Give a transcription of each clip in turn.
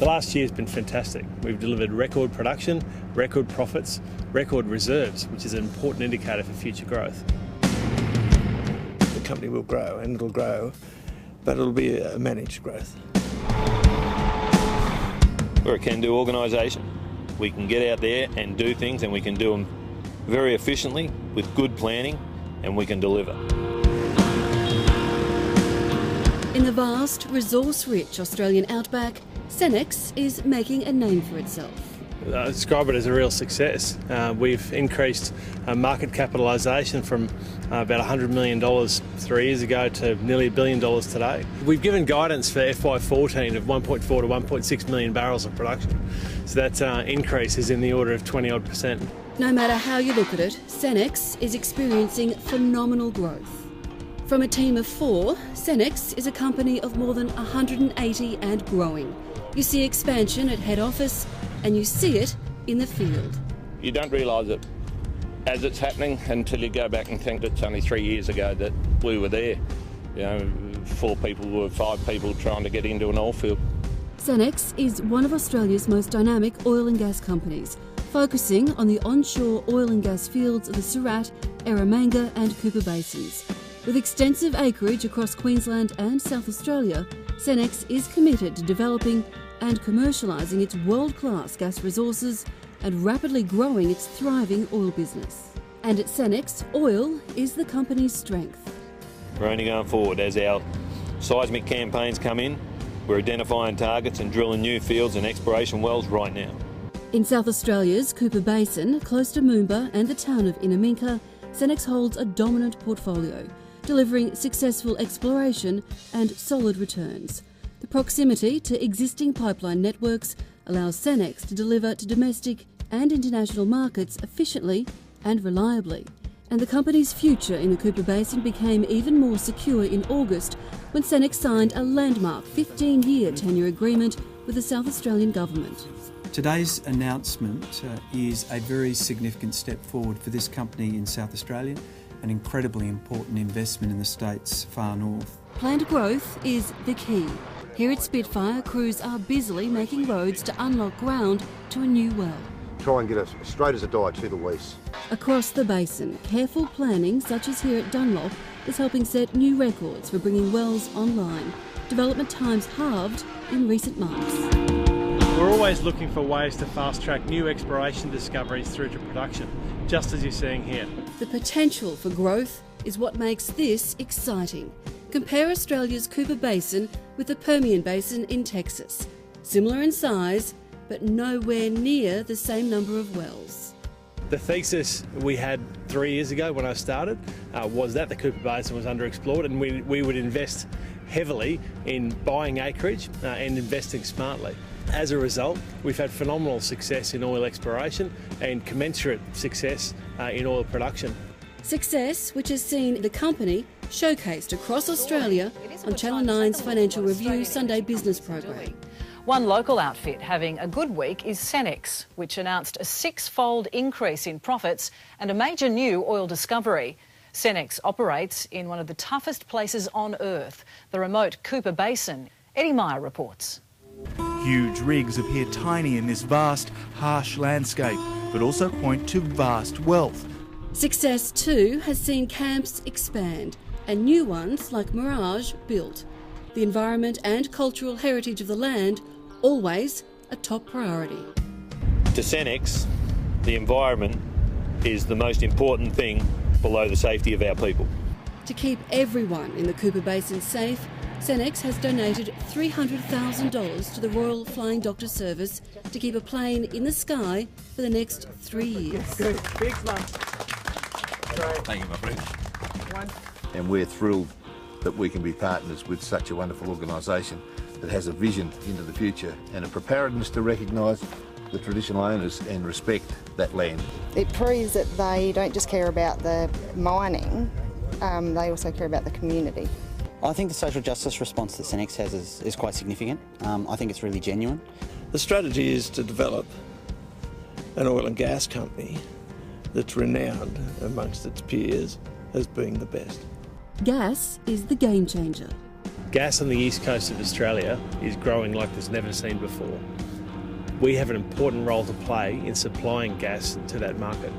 The last year has been fantastic. We've delivered record production, record profits, record reserves, which is an important indicator for future growth. The company will grow, and it'll grow, but it'll be a managed growth. We're a can-do organisation. We can get out there and do things, and we can do them very efficiently with good planning, and we can deliver. In the vast, resource-rich Australian outback, Cenex is making a name for itself. I describe it as a real success. We've increased market capitalisation from about $100 million 3 years ago to nearly $1 billion today. We've given guidance for FY14 of 1.4 to 1.6 million barrels of production. So that increase is in the order of 20-odd%. No matter how you look at it, Cenex is experiencing phenomenal growth. From a team of 4, Cenex is a company of more than 180 and growing. You see expansion at head office, and you see it in the field. You don't realise it as it's happening until you go back and think it's only 3 years ago that we were there. You know, 4 people or 5 people trying to get into an oil field. Cenex is one of Australia's most dynamic oil and gas companies, focusing on the onshore oil and gas fields of the Surat, Eromanga and Cooper Basins. With extensive acreage across Queensland and South Australia, Cenex is committed to developing and commercialising its world-class gas resources and rapidly growing its thriving oil business. And at Cenex, oil is the company's strength. We're only going forward as our seismic campaigns come in. We're identifying targets and drilling new fields and exploration wells right now. In South Australia's Cooper Basin, close to Moomba and the town of Inaminka, Cenex holds a dominant portfolio, delivering successful exploration and solid returns. The proximity to existing pipeline networks allows Cenex to deliver to domestic and international markets efficiently and reliably. And the company's future in the Cooper Basin became even more secure in August when Cenex signed a landmark 15-year tenure agreement with the South Australian Government. Today's announcement is a very significant step forward for this company in South Australia, an incredibly important investment in the state's far north. Planned growth is the key. Here at Spitfire, crews are busily making roads to unlock ground to a new well. Try and get us straight as a die to the west. Across the basin, careful planning, such as here at Dunlop, is helping set new records for bringing wells online. Development times halved in recent months. We're always looking for ways to fast-track new exploration discoveries through to production, just as you're seeing here. The potential for growth is what makes this exciting. Compare Australia's Cooper Basin with the Permian Basin in Texas. Similar in size, but nowhere near the same number of wells. The thesis we had 3 years ago when I started was that the Cooper Basin was underexplored, and we would invest heavily in buying acreage and investing smartly. As a result, we've had phenomenal success in oil exploration and commensurate success in oil production. Success which has seen the company showcased across Australia on Channel 9's Financial Review Sunday Business program. One local outfit having a good week is Cenex, which announced a 6-fold increase in profits and a major new oil discovery. Cenex operates in one of the toughest places on earth, the remote Cooper Basin. Eddie Meyer reports. Huge rigs appear tiny in this vast, harsh landscape, but also point to vast wealth. Success too has seen camps expand and new ones like Mirage built. The environment and cultural heritage of the land always a top priority. To Cenex, the environment is the most important thing below the safety of our people. To keep everyone in the Cooper Basin safe, Cenex has donated $300,000 to the Royal Flying Doctor Service to keep a plane in the sky for the next 3 years. Thank you, my friend. And we're thrilled that we can be partners with such a wonderful organisation that has a vision into the future and a preparedness to recognise the traditional owners and respect that land. It proves that they don't just care about the mining, they also care about the community. I think the social justice response that Cenex has is quite significant. I think it's really genuine. The strategy is to develop an oil and gas company that's renowned amongst its peers as being the best. Gas is the game changer. Gas on the east coast of Australia is growing like there's never seen before. We have an important role to play in supplying gas to that market.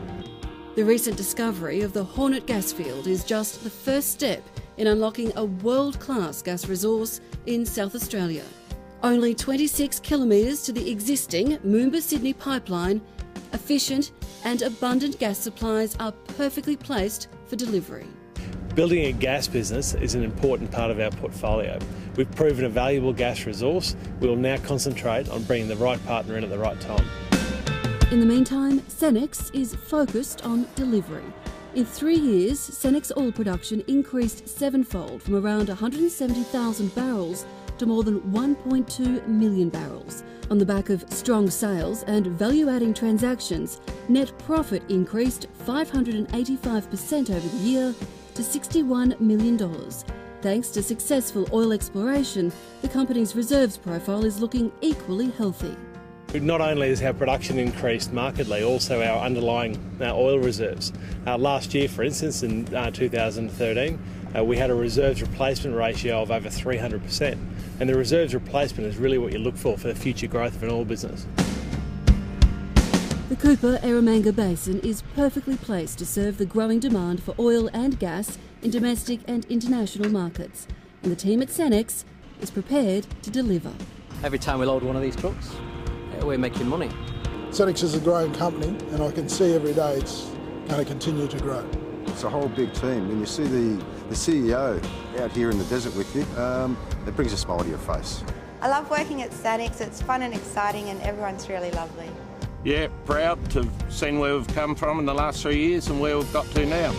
The recent discovery of the Hornet gas field is just the first step in unlocking a world-class gas resource in South Australia. Only 26 kilometres to the existing Moomba-Sydney pipeline, efficient and abundant gas supplies are perfectly placed for delivery. Building a gas business is an important part of our portfolio. We've proven a valuable gas resource. We will now concentrate on bringing the right partner in at the right time. In the meantime, Senex is focused on delivery. In 3 years, Senex oil production increased sevenfold from around 170,000 barrels to more than 1.2 million barrels. On the back of strong sales and value-adding transactions, net profit increased 585% over the year to $61 million. Thanks to successful oil exploration, the company's reserves profile is looking equally healthy. Not only has our production increased markedly, also our underlying oil reserves. Last year, for instance, in 2013, we had a reserves replacement ratio of over 300%. And the reserves replacement is really what you look for the future growth of an oil business. The Cooper-Eromanga Basin is perfectly placed to serve the growing demand for oil and gas in domestic and international markets. And the team at Senex is prepared to deliver. Every time we load one of these trucks, we're making money. Senex is a growing company and I can see every day it's going to continue to grow. It's a whole big team. When you see the CEO out here in the desert with you, it brings a smile to your face. I love working at Senex. It's fun and exciting and everyone's really lovely. Yeah, proud to have seen where we've come from in the last 3 years and where we've got to now.